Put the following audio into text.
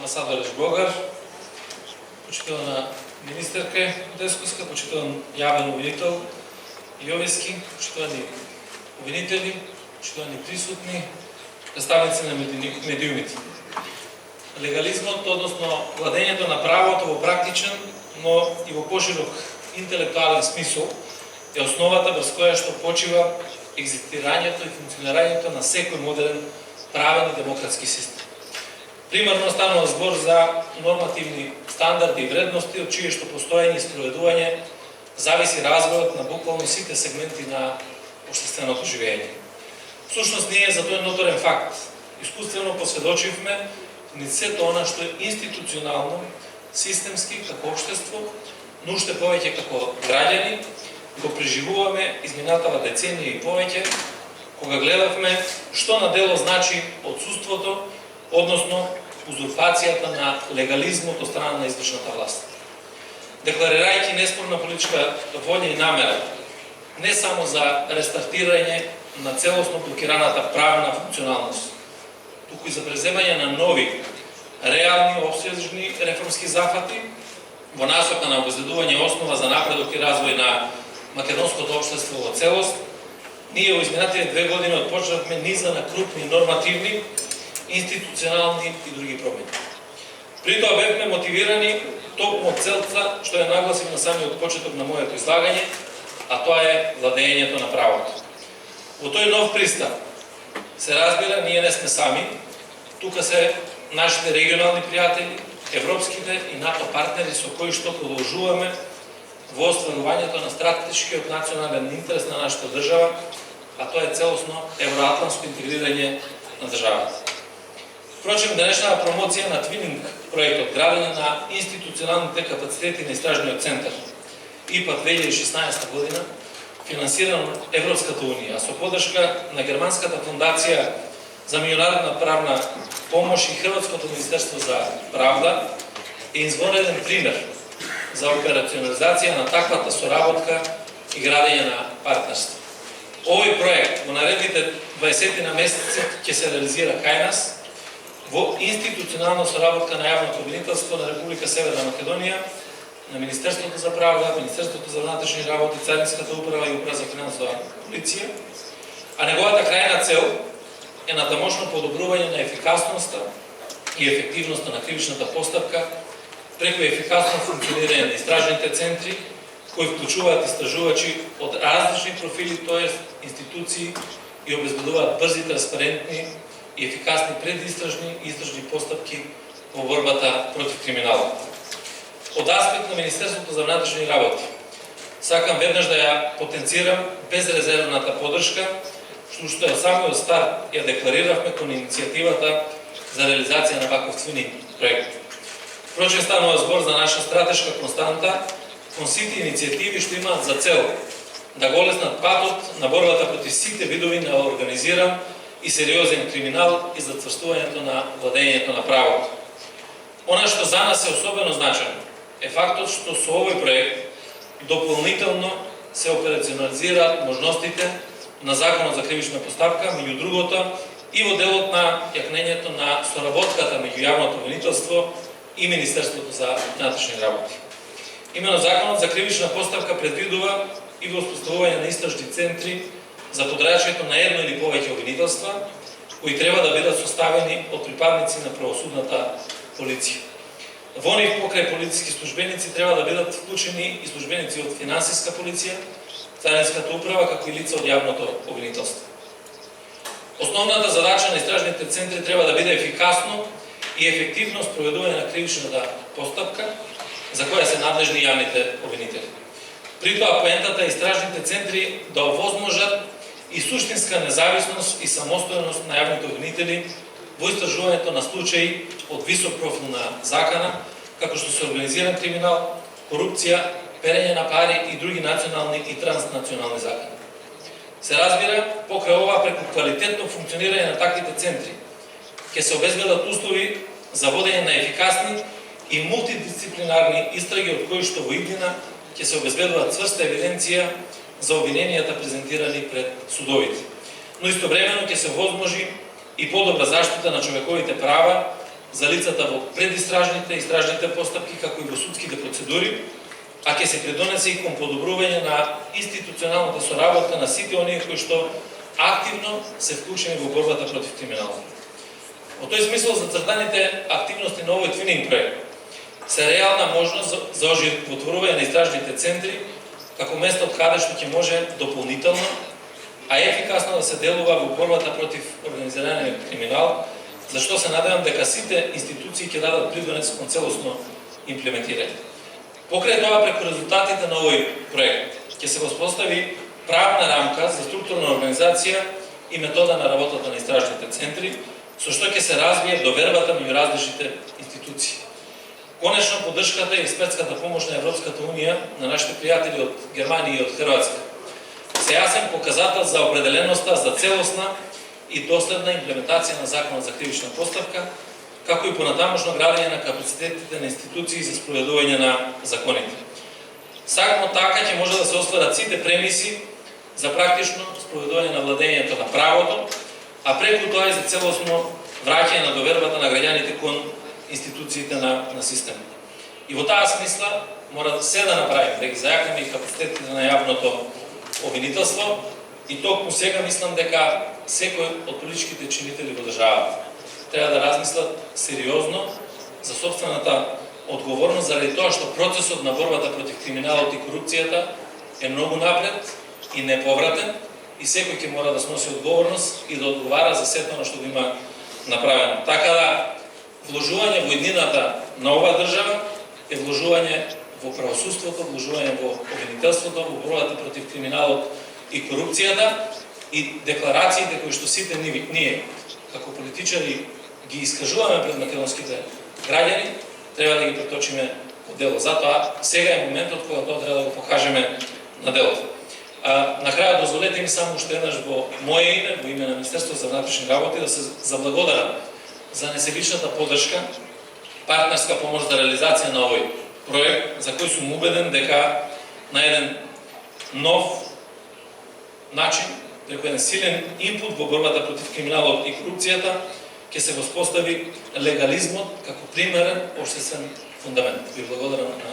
амбасадор Богар, почитувана министерка Десковска, почитуван јавен обвинител Јовески, почитувани обвинители, почитувани присутни, представници на медиумите. Легализмот, односно владењето на правото во практичен, но и во поширок интелектуален смисол е основата врз која што почива екзистирањето и функционирањето на секој модерен правен и демократски систем. Примерно станува збор за нормативни стандарди и вредности, од чие што постоење и спроведување зависи развојот на буквално сите сегменти на општественото живење. Всушност ние за тој ноторен факт искуствено посведочивме низ сето она што е институционално, системски како општество, но уште повеќе како граѓани, го преживуваме изминатава деценија и повеќе, кога гледавме што на дело значи отсуството, односно узурпацијата на легализмот од страна на извршната власт. Декларирајќи неспорна политичка волја и намера, не само за рестартирање на целосно блокираната правна функционалност, туку и за преземање на нови, реални, опсежни реформски зафати во насока на обезбедување основа за напредок и развој на македонското општество во целост, ние во изминатите 2 години отпочнавме низа на крупни нормативни, институционални и други промени. При тоа бевме мотивирани токму од целта што ја нагласив на самиот почеток на моето излагање, а тоа е владењето на правото. Во тој нов пристап се разбира, ние не сме сами, тука се нашите регионални пријатели, европските и НАТО партнери со кои што продолжуваме во остварувањето на стратешкиот национален интерес на нашата држава, а тоа е целосно евроатлантско интегрирање на државата. Впрочем, денешната промоција на твининг проектот, градење на институционалните капацитети на истражниот центар ИПА 2016 година, финансиран од Европската унија, со поддршка на Германската фондација за меѓународна правна помош и Хрватското министерство за правда, е извонреден пример за операционализација на таквата соработка и градење на партнерство. Овој проект во наредните 20 на месеци ќе се реализира кај нас во институционална соработка на јавното обвинителство на Република Северна Македонија, на Министерството за правда, Министерството за внатрешни работи, Царинската управа и Управа за финансова полиција, а неговата крајна цел е натамошно подобрување на ефикасноста и ефективноста на кривичната постапка преку ефикасно функционирање на истражните центри, кои вклучуваат истражувачи од различни профили, т.е. институции, и обезбедуваат брзи, транспарентни и ефикасни предистражни и истражни постапки во борбата против криминалот. Од аспект на Министерството за внатрешни работи, сакам веднаш да ја потенцирам безрезервната поддршка, што ја самиот старт ја деклариравме кон иницијативата за реализација на ваков твининг проект. Впрочем, станува збор за наша стратешка константа кон сите иницијативи што имаат за цел да го олеснат патот на борбата против сите видови на организиран и сериозен криминал и зацврстувањето на владењето на правото. Она што за нас е особено значено е фактот што со овој проект дополнително се операционализираат можностите на Законот за кривична постапка, меѓу другото и во делот на јакнењето на соработката меѓу јавното обвинителство и Министерството за внатрешни работи. Имено Законот за кривична постапка предвидува и во успоставување на истражни центри за подрачјето на едно или повеќе обвинителства, кои треба да бидат составени од припадници на правосудната полиција. Во нив покрај полициски службеници треба да бидат вклучени и службеници од финансиска полиција, Царинската управа, како и лица од јавното обвинителство. Основната задача на истражните центри треба да биде ефикасно и ефективно спроведување на кривичната постапка, за која се надлежни јавните обвинители. При тоа поентата е истражните центри да овозможат и суштинска независност и самостојност на јавните обвинители во истражувањето на случаи од висок профил на закана, како што се организиран криминал, корупција, перење на пари и други национални и транснационални закани. Се разбира, покрај ова, преку квалитетно функционирање на таквите центри, ќе се обезбедат услови за водење на ефикасни и мултидисциплинарни истраги, од кои што во иднина ќе се обезбедува цврста евиденција за обвиненијата презентирани пред судовите. Но истовремено ќе се возможи и подобра заштита на човековите права за лицата во предистражните, истражните постапки, како и во судските процедури, а ќе се придонесе и кон подобрување на институционалната соработка на сите оние кои што активно се вклучени во борбата против криминалот. Во тој смисол, зацртаните активности на овој твининг проект се реална можност за оживотворување на истражните центри како место каде што ќе може дополнително, а ефикасно да се делува во борбата против организираниот криминал, зашто се надевам дека сите институции ќе дадат придонес кон целосно имплементирање. Покрај тоа, преку резултатите на овој проект ќе се воспостави правна рамка за структурна организација и метода на работата на истражните центри, со што ќе се развие довербата меѓу различните институции. Конечно, поддршката и експертската помош на Европската унија на нашите пријатели од Германија и од Хрватска се јасен показател за определеноста за целосна и доследна имплементација на Законот за кривична постапка, како и понатамошно градење на капацитетите на институции за спроведување на законите. Само така ќе може да се остварат сите премиси за практично спроведување на владењето на правото, а преку тоа и за целосно враќање на довербата на граѓаните кон институциите на системот. И во таа смисла мора се да направиме, да ги зајакнеме и капацитетите на јавното обвинителство, и токму сега мислам дека секој од политичките чинители во државата треба да размислат сериозно за собствената одговорност, заради тоа што процесот на борбата против криминалот и корупцијата е многу напред и неповратен, и секој ќе мора да сноси одговорност и да одговара за сето оно што го има направено. Така да, вложување во иднината на оваа држава е вложување во правосудството, вложување во обвинителството, во борбата против криминалот и корупцијата, и декларациите кои што сите ние како политичари ги искажуваме пред македонските граѓани, треба да ги преточиме во дело. Затоа сега е моментот кога тоа треба да го покажеме на делото. На крај дозволете ми само уште еднаш во моје име, во име на Министерството за внатрешни работи, да се заблагодарам за несебичната поддршка, партнерска помош за реализација на овој проект, за кој сум убеден дека на еден нов начин, преку еден силен инпут во борбата против криминалот и корупцијата, ќе се воспостави легализмот како примерен општествен фундамент. Ви благодарам на